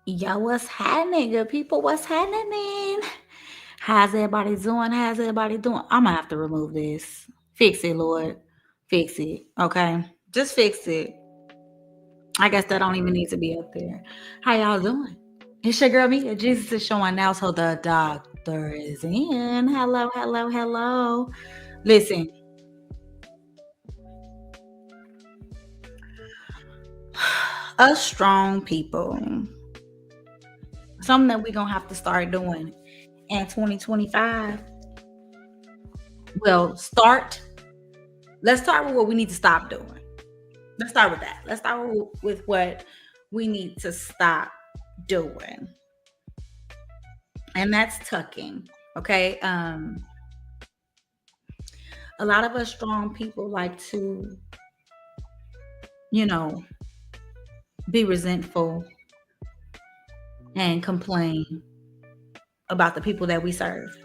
Yo, what's happening, good people? What's happening? How's everybody doing? How's everybody doing? I'm gonna have to remove this. Fix it, Lord. Fix it. Okay. Just fix it. I guess that don't even need to be up there. How y'all doing? It's your girl Mia. Jesus is showing now, so the doctor is in. Hello, hello, hello. Listen, us strong people, something that we're gonna have to start doing in 2025. Well, let's start with what we need to stop doing. Let's start with that. Let's start with what we need to stop doing. And that's tucking. Okay. A lot of us strong people like to, you know, be resentful and complain about the people that we serve.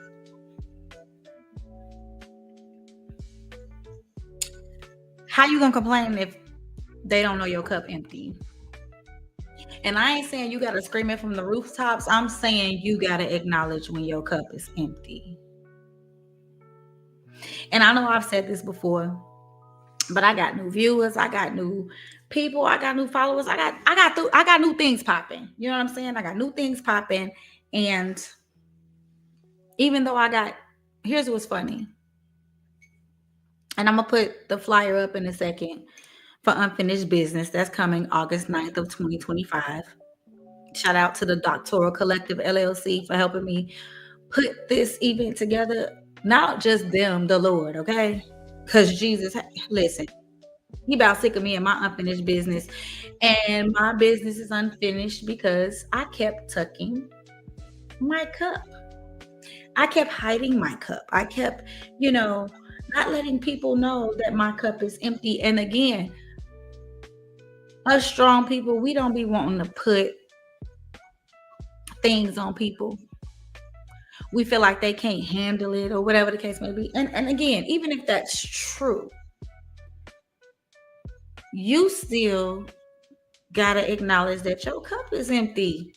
How you gonna complain if they don't know your cup empty? And I ain't saying you gotta scream it from the rooftops. I'm saying you gotta acknowledge when your cup is empty. And I know I've said this before, but I got new viewers, I got new people, I got new followers, I got new things popping. You know what I'm saying? I got new things popping, and even though here's what's funny, and I'm gonna put the flyer up in a second for Unfinished Business that's coming August 9th of 2025. Shout out to the Doctoral Collective LLC for helping me put this event together. Not just them, the Lord, okay? Because Jesus, listen, he about sick of me and my unfinished business. And my business is unfinished because I kept tucking my cup. I kept hiding my cup. I kept, not letting people know that my cup is empty. And again, us strong people, we don't be wanting to put things on people. We feel like they can't handle it or whatever the case may be. And again, even if that's true, you still gotta acknowledge that your cup is empty.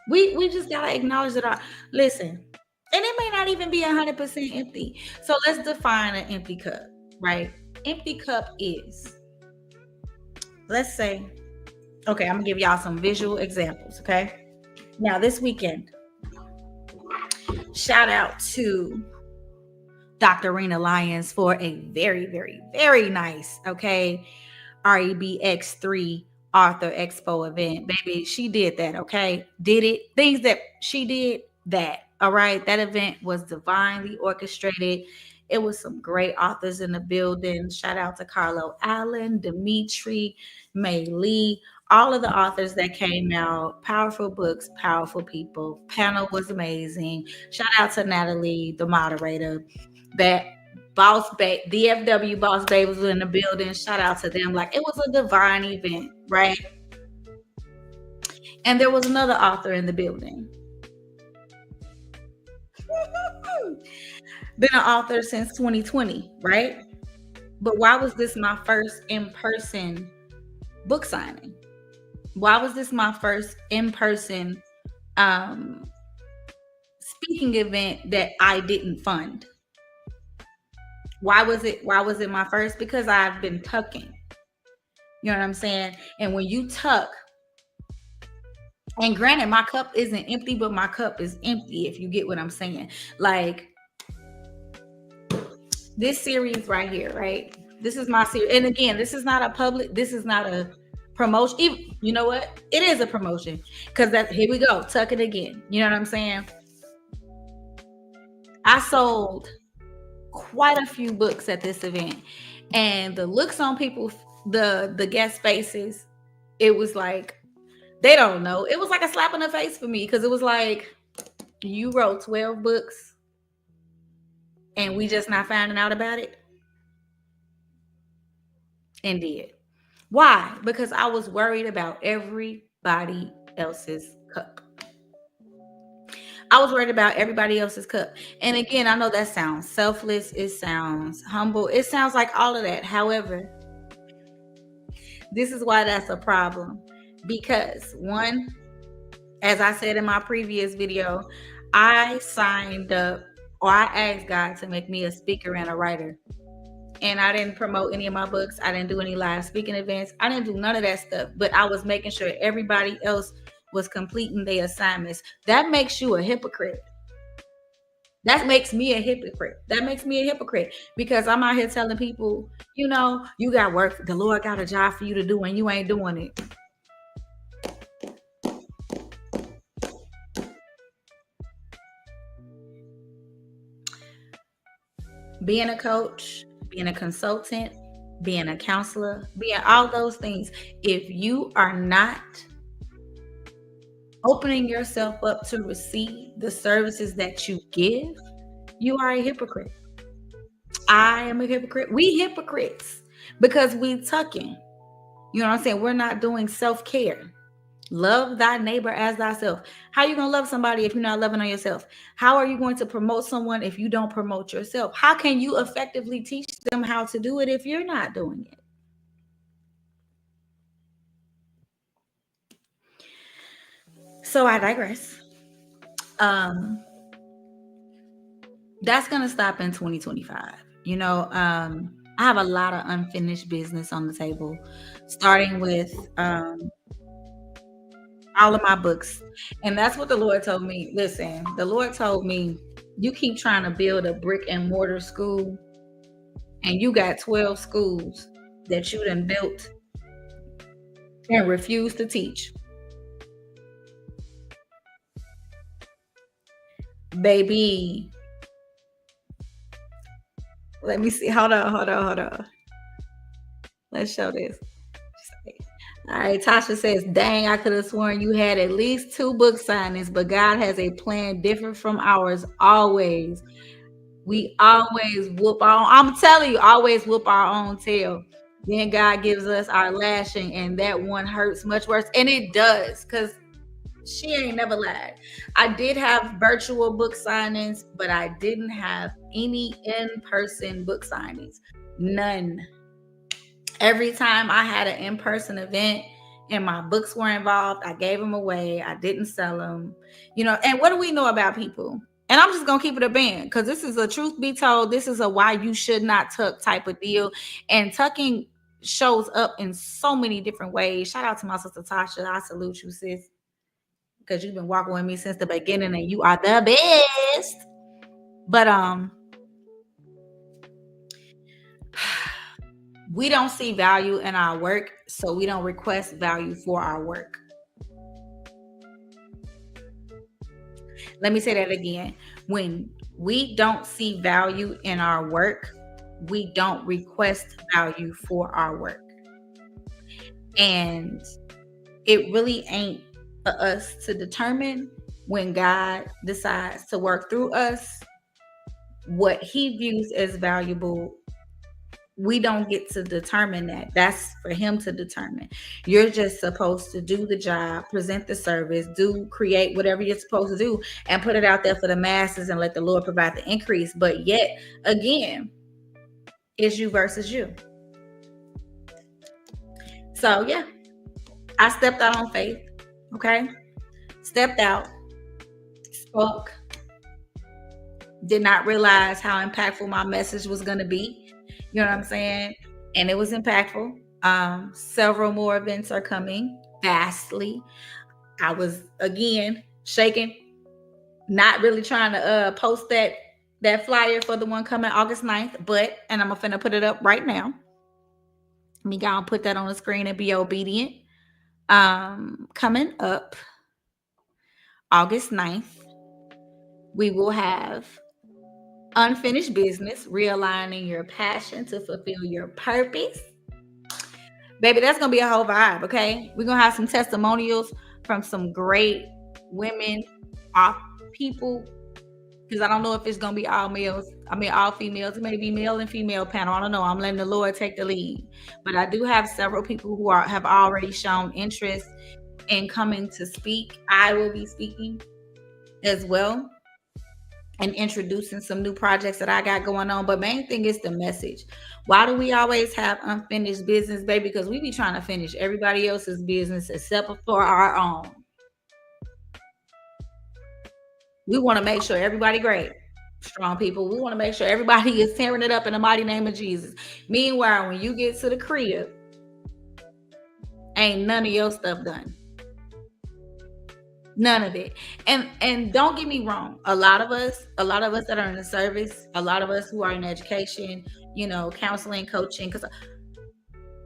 We just gotta acknowledge that listen, and it may not even be 100% empty. So let's define an empty cup, right? Empty cup is, let's say, okay, I'm gonna give y'all some visual examples, okay? Now this weekend, shout out to Dr. Rena Lyons for a very, very, very nice, okay, REBX3 Author Expo event. Baby, she did that, okay? Did it. Things that she did, that. All right. That event was divinely orchestrated. It was some great authors in the building. Shout out to Carlo Allen, Dimitri, May Lee, all of the authors that came out. Powerful books, powerful people. Panel was amazing. Shout out to Natalie, the moderator. That Boss Babe, DFW Boss Babe was in the building. Shout out to them. Like, it was a divine event, right? And there was another author in the building. Been an author since 2020, right? But why was this my first in-person book signing? Why was this my first in-person speaking event that I didn't fund? Why was it my first? Because I've been tucking. You know what I'm saying? And when you tuck, and granted, my cup isn't empty, but my cup is empty, if you get what I'm saying. Like, this series right here, right? This is my series. And again, this is not a promotion. Even, you know what? It is a promotion. Because here we go, tuck it again. You know what I'm saying? I sold quite a few books at this event. And the looks on people, the guest faces, it was like, they don't know. It was like a slap in the face for me, because it was like, you wrote 12 books and we just not finding out about it. And did. Why? Because I was worried about everybody else's cup. I was worried about everybody else's cup. And again, I know that sounds selfless. It sounds humble. It sounds like all of that. However, this is why that's a problem. Because one, As I said in my previous video, I signed up or I asked God to make me a speaker and a writer. And I didn't promote any of my books. I didn't do any live speaking events. I didn't do none of that stuff. But I was making sure everybody else was completing their assignments. That makes you a hypocrite. That makes me a hypocrite. That makes me a hypocrite because I'm out here telling people, you got work. The Lord got a job for you to do and you ain't doing it. Being a coach, being a consultant, being a counselor, being all those things. If you are not opening yourself up to receive the services that you give, you are a hypocrite. I am a hypocrite. We hypocrites because we tucking. You know what I'm saying? We're not doing self-care. Love thy neighbor as thyself. How are you going to love somebody if you're not loving on yourself? How are you going to promote someone if you don't promote yourself? How can you effectively teach them how to do it if you're not doing it? So I digress. That's going to stop in 2025. I have a lot of unfinished business on the table, starting with all of my books. And that's what the Lord told me. Listen, the Lord told me, you keep trying to build a brick and mortar school, and you got 12 schools that you done built and refuse to teach. Baby, let me see. Hold on. Let's show this. All right, Tasha says, dang, I could have sworn you had at least 2 book signings, but God has a plan different from ours always. We always whoop our own, I'm telling you, always whoop our own tail. Then God gives us our lashing, and that one hurts much worse. And it does, because she ain't never lied. I did have virtual book signings, but I didn't have any in-person book signings. None. Every time I had an in-person event and my books were involved, I gave them away. I didn't sell them. And what do we know about people? And I'm just going to keep it a band because this is a truth be told. This is a why you should not tuck type of deal. And tucking shows up in so many different ways. Shout out to my sister Tasha. I salute you, sis, because you've been walking with me since the beginning and you are the best. But we don't see value in our work, so we don't request value for our work. Let me say that again. When we don't see value in our work, we don't request value for our work. And it really ain't for us to determine when God decides to work through us what he views as valuable. We don't get to determine that. That's for him to determine. You're just supposed to do the job, present the service, create whatever you're supposed to do, and put it out there for the masses and let the Lord provide the increase. But yet, again, it's you versus you. So, yeah, I stepped out on faith, okay? Stepped out, spoke, did not realize how impactful my message was going to be. You know what I'm saying? And it was impactful. Several more events are coming fastly. I was, again, shaking, not really trying to post that flyer for the one coming August 9th, and I'm finna put it up right now. Me gonna put that on the screen and be obedient. Coming up August 9th, we will have Unfinished Business, realigning your passion to fulfill your purpose. Baby, that's going to be a whole vibe, okay? We're going to have some testimonials from some great women, people, because I don't know if it's going to be all males. All females. It may be male and female panel. I don't know. I'm letting the Lord take the lead. But I do have several people who have already shown interest in coming to speak. I will be speaking as well and introducing some new projects that I got going on. But main thing is the message. Why do we always have unfinished business, baby? Because we be trying to finish everybody else's business except for our own. We want to make sure everybody great. Strong people. We want to make sure everybody is tearing it up in the mighty name of Jesus. Meanwhile, when you get to the crib, ain't none of your stuff done. None of it. And don't get me wrong. A lot of us that are in the service, a lot of us who are in education, counseling, coaching, because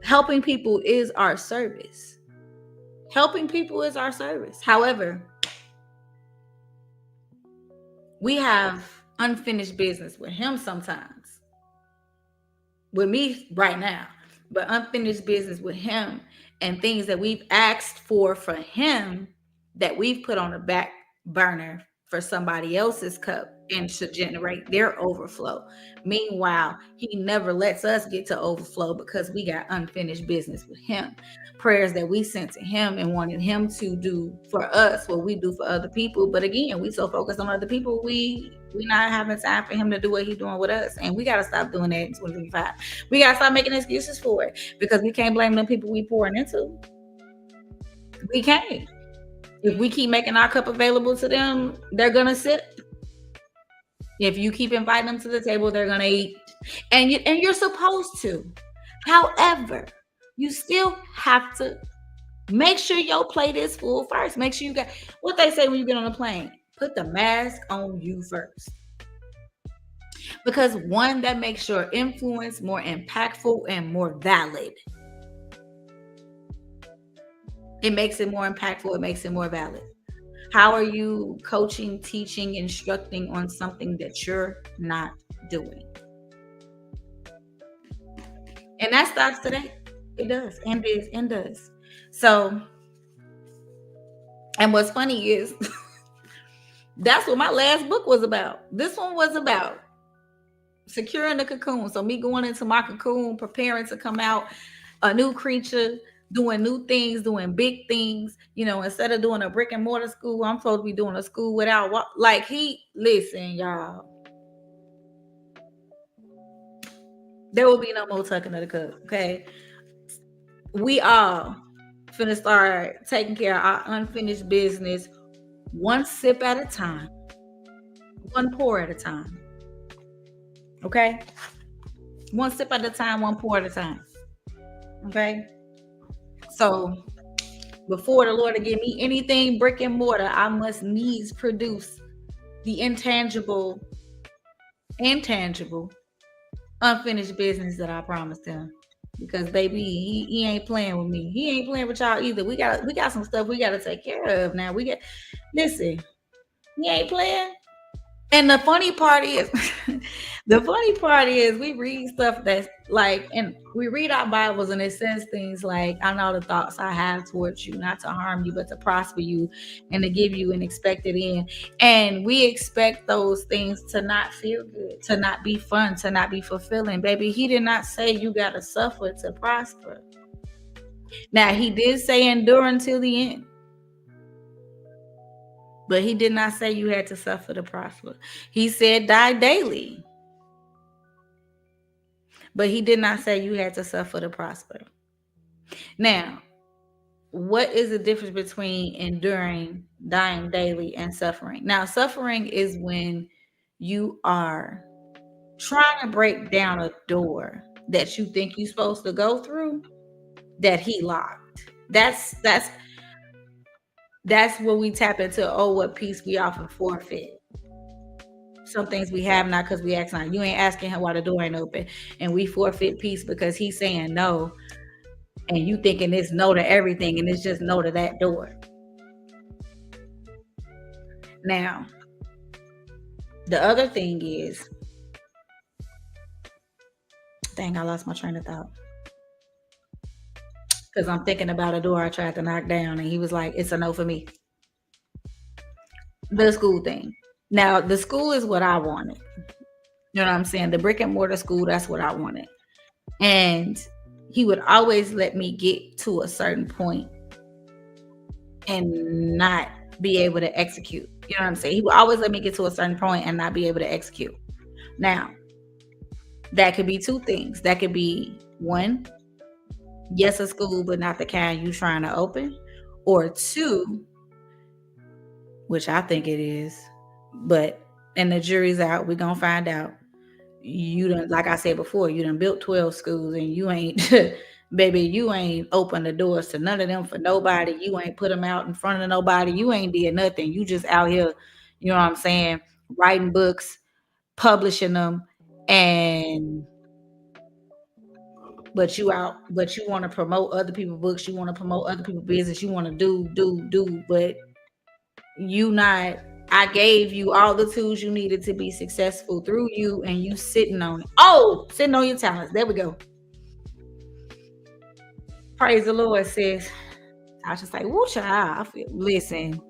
helping people is our service. Helping people is our service. However, we have unfinished business with him sometimes. With me right now, but unfinished business with him and things that we've asked for him that we've put on the back burner for somebody else's cup and to generate their overflow. Meanwhile, he never lets us get to overflow because we got unfinished business with him. Prayers that we sent to him and wanted him to do for us what we do for other people. But again, we so focused on other people, we not having time for him to do what he's doing with us. And we got to stop doing that in 2025. We got to stop making excuses for it because we can't blame them people we pouring into. We can't. If we keep making our cup available to them, they're going to sit. If you keep inviting them to the table, they're going to eat. And you're supposed to. However, you still have to make sure your plate is full first. Make sure you got what they say when you get on a plane. Put the mask on you first. Because one, that makes your influence more impactful and more valid. It makes it more impactful. It makes it more valid. How are you coaching, teaching, instructing on something that you're not doing? And that starts today. It does. And does. So, and what's funny is that's what my last book was about. This one was about securing the cocoon. So me going into my cocoon, preparing to come out a new creature, doing new things, doing big things. Instead of doing a brick and mortar school, I'm supposed to be doing a school without listen, y'all. There will be no more tucking of the cup. Okay. We all finna start taking care of our unfinished business one sip at a time, one pour at a time. Okay? One sip at a time, one pour at a time. Okay? So before the Lord to give me anything brick and mortar, I must needs produce the intangible, unfinished business that I promised him. Because baby, he ain't playing with me. He ain't playing with y'all either. We got some stuff we got to take care of now. Listen, he ain't playing. And the funny part is, we read stuff that's like, and we read our Bibles and it says things like, I know the thoughts I have towards you, not to harm you, but to prosper you and to give you an expected end. And we expect those things to not feel good, to not be fun, to not be fulfilling. Baby, he did not say you got to suffer to prosper. Now, he did say endure until the end. But he did not say you had to suffer to prosper. He said die daily. But he did not say you had to suffer to prosper. Now, what is the difference between enduring, dying daily, and suffering? Now, suffering is when you are trying to break down a door that you think you're supposed to go through that he locked. That's where we tap into, what peace we often forfeit. Some things we have not because we ask not. You ain't asking him why the door ain't open. And we forfeit peace because he's saying no. And you thinking it's no to everything and it's just no to that door. Now, the other thing is, dang, I lost my train of thought. Because I'm thinking about a door I tried to knock down and he was like, it's a no for me. The school thing. Now, the school is what I wanted. You know what I'm saying? The brick and mortar school, that's what I wanted. And he would always let me get to a certain point and not be able to execute. You know what I'm saying? He would always let me get to a certain point and not be able to execute. Now, that could be two things. That could be one, yes, a school, but not the kind you trying to open. Or two, which I think it is, But and the jury's out. We're gonna find out. You done, like I said before, you done built 12 schools and you ain't baby, you ain't opened the doors to none of them for nobody. You ain't put them out in front of nobody. You ain't did nothing. You just out here, you know what I'm saying, writing books, publishing them, and but you want to promote other people's books, you want to promote other people's business, you want to do, but you not. I gave you all the tools you needed to be successful through you, and you sitting on it. Oh, sitting on your talents. There we go. Praise the Lord, sis. I was just like, woo, child. I feel, listen,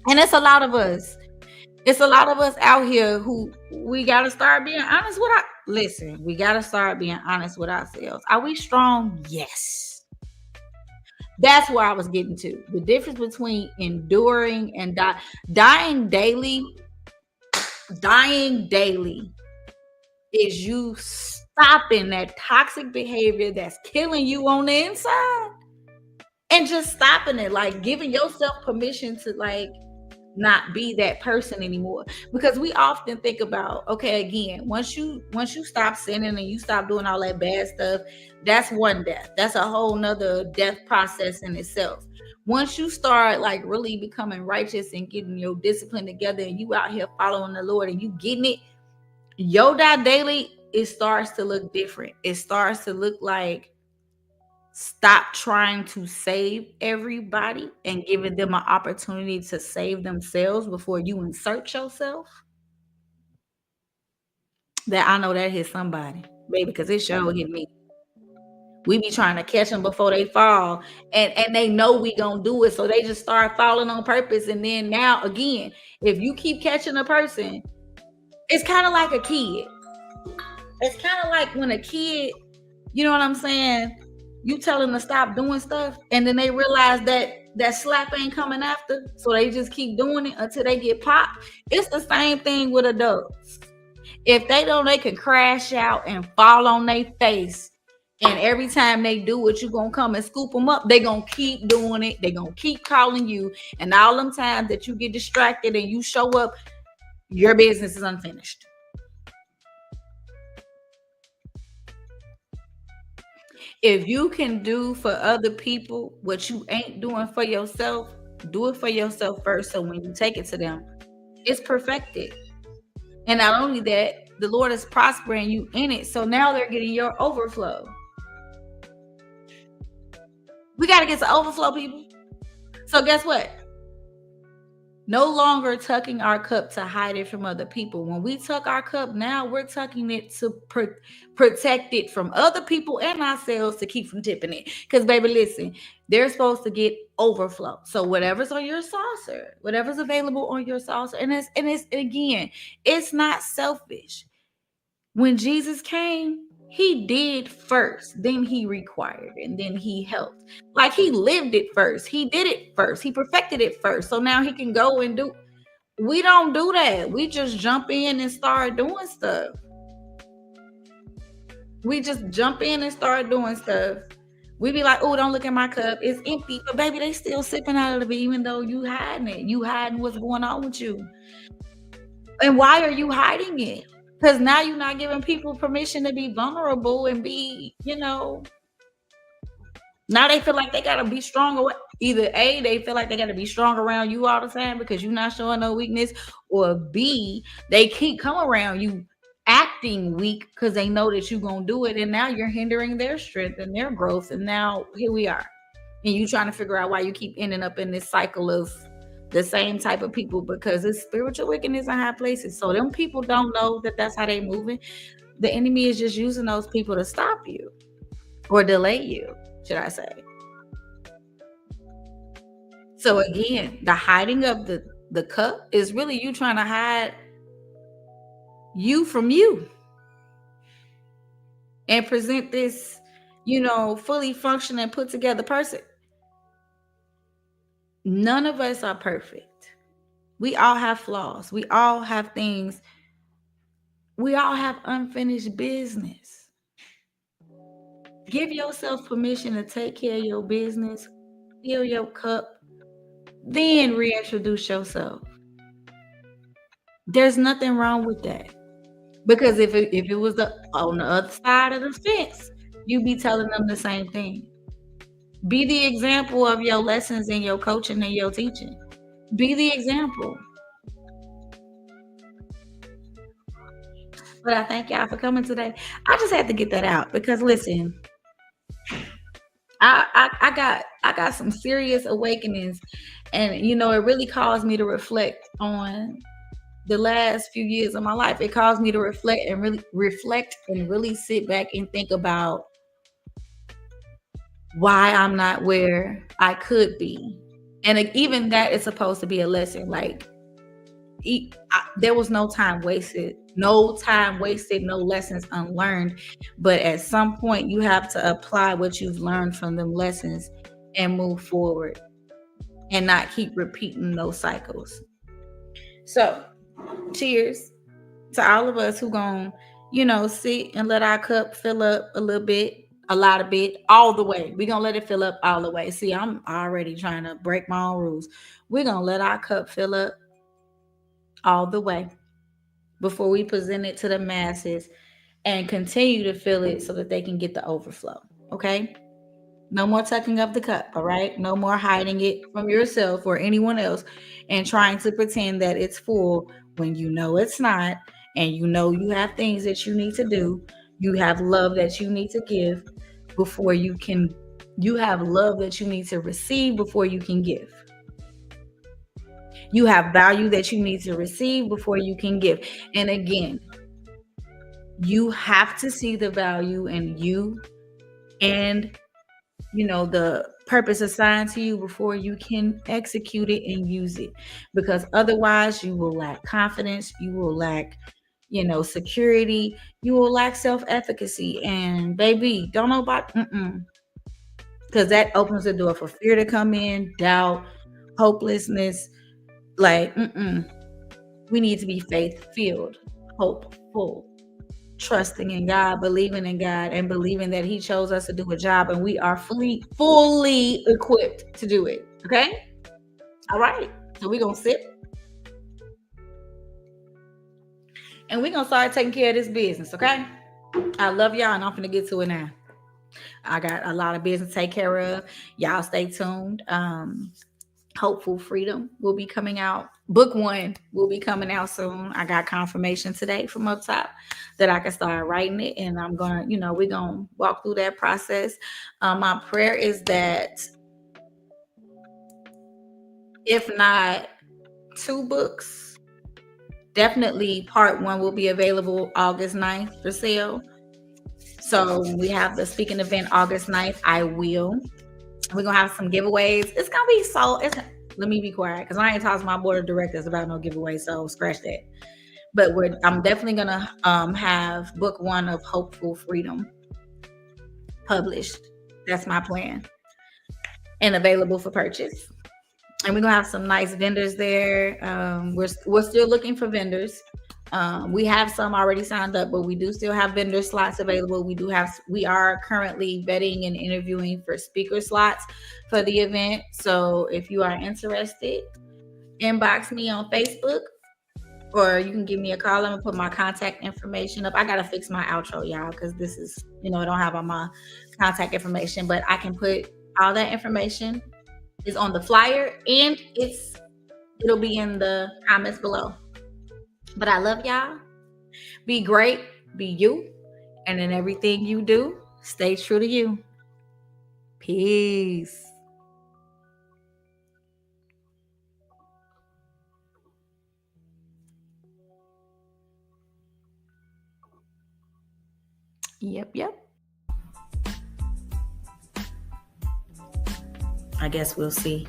and it's a lot of us. It's a lot of us out here who we gotta start being honest with our. Listen, we gotta start being honest with ourselves. Are we strong? Yes. That's where I was getting to. The difference between enduring and dying daily. Dying daily is you stopping that toxic behavior that's killing you on the inside and just stopping it, like giving yourself permission to like not be that person anymore. Because we often think about, okay, again, once you stop sinning and you stop doing all that bad stuff, that's one death. That's a whole nother death process in itself. Once you start like really becoming righteous and getting your discipline together and you out here following the Lord and you getting it, your die daily, it starts to look different. It starts to look like stop trying to save everybody and giving them an opportunity to save themselves before you insert yourself. That I know that hit somebody, baby, because it sure hit me. We be trying to catch them before they fall, and they know we gonna do it, so they just start falling on purpose. And then now again, if you keep catching a person, it's kind of like a kid. It's kind of like when a kid, you know what I'm saying? You tell them to stop doing stuff, and then they realize that that slap ain't coming after, so they just keep doing it until they get popped. It's the same thing with adults. If they don't, they can crash out and fall on their face. And every time they do it, you gonna come and scoop them up. They gonna keep doing it. They gonna keep calling you. And all them times that you get distracted and you show up, your business is unfinished. If you can do for other people what you ain't doing for yourself, do it for yourself first. So when you take it to them, it's perfected. And not only that, the Lord is prospering you in it. So now they're getting your overflow. We got to get to overflow, people. So guess what? No longer tucking our cup to hide it from other people. When we tuck our cup, now we're tucking it to protect it from other people and ourselves to keep from tipping it. Because, baby, listen, they're supposed to get overflow. So whatever's on your saucer, whatever's available on your saucer, and it's again, it's not selfish. When Jesus came, he did first, then he required, and then he helped. Like he lived it first, he did it first, he perfected it first. So now he can go and do. We don't do that. We just jump in and start doing stuff. We just jump in and start doing stuff. We be like, oh, don't look at my cup. It's empty. But baby, they still sipping out of it, even though you hiding it. You hiding what's going on with you. And why are you hiding it? Because now you're not giving people permission to be vulnerable and be, now they feel like they gotta be strong. Or either A, they feel like they gotta be strong around you all the time because you're not showing no weakness, or B, they keep come around you acting weak because they know that you're gonna do it, and now you're hindering their strength and their growth. And now here we are. And you trying to figure out why you keep ending up in this cycle of the same type of people, because it's spiritual wickedness in high places. So them people don't know that that's how they moving. The enemy is just using those people to stop you or delay you, should I say. So again, the hiding of the cup is really you trying to hide you from you and present this, fully functioning, put together person. None of us are perfect. We all have flaws. We all have things. We all have unfinished business. Give yourself permission to take care of your business, fill your cup, then reintroduce yourself. There's nothing wrong with that. Because if it was on the other side of the fence, you'd be telling them the same thing. Be the example of your lessons and your coaching and your teaching. Be the example. But I thank y'all for coming today. I just had to get that out because listen, I got some serious awakenings, and it really caused me to reflect on the last few years of my life. It caused me to reflect and really sit back and think about why I'm not where I could be. And even that is supposed to be a lesson. Like, there was no time wasted, no lessons unlearned. But at some point, you have to apply what you've learned from them lessons and move forward and not keep repeating those cycles. So, cheers to all of us who gon' sit and let our cup fill up a little bit, a lot of bit, all the way. We're gonna let it fill up all the way. See, I'm already trying to break my own rules. We're gonna let our cup fill up all the way before we present it to the masses and continue to fill it so that they can get the overflow. Okay? No more tucking up the cup, all right? No more hiding it from yourself or anyone else and trying to pretend that it's full when you know it's not, and you have things that you need to do. You have love that you need to give before you have love that you need to receive before you can give. You have value that you need to receive before you can give. And again, you have to see the value in you and the purpose assigned to you before you can execute it and use it, because otherwise you will lack confidence, you will lack security, you will lack self-efficacy, and baby, don't know about because that opens the door for fear to come in, doubt, hopelessness. Like, we need to be faith filled, hopeful, trusting in God, believing in God, and believing that He chose us to do a job, and we are fully equipped to do it. Okay? All right. So we're gonna sip and we're gonna start taking care of this business. Okay? I love y'all, and I'm gonna get to it now. I got a lot of business to take care of. Y'all stay tuned. Hopeful Freedom will be coming out. Book 1 will be coming out soon. I got confirmation today from up top that I can start writing it, and I'm gonna, we're gonna walk through that process. My prayer is that if not 2 books, definitely part 1 will be available August 9th for sale. So we have the speaking event August 9th. We're gonna have some giveaways. It's gonna be let me be quiet because I ain't talking to my board of directors about no giveaways, so scratch that. But I'm definitely gonna have book 1 of Hopeful Freedom published. That's my plan, and available for purchase. And we're gonna have some nice vendors there. We're still looking for vendors. We have some already signed up, but we do still have vendor slots available. We are currently vetting and interviewing for speaker slots for the event. So if you are interested, inbox me on Facebook, or you can give me a call. I'm gonna put my contact information up. I gotta fix my outro, y'all, because this is, I don't have all my contact information, but I can put all that information is on the flyer, and it'll be in the comments below. But I love y'all. Be great, be you, and in everything you do, stay true to you. Peace. Yep. I guess we'll see.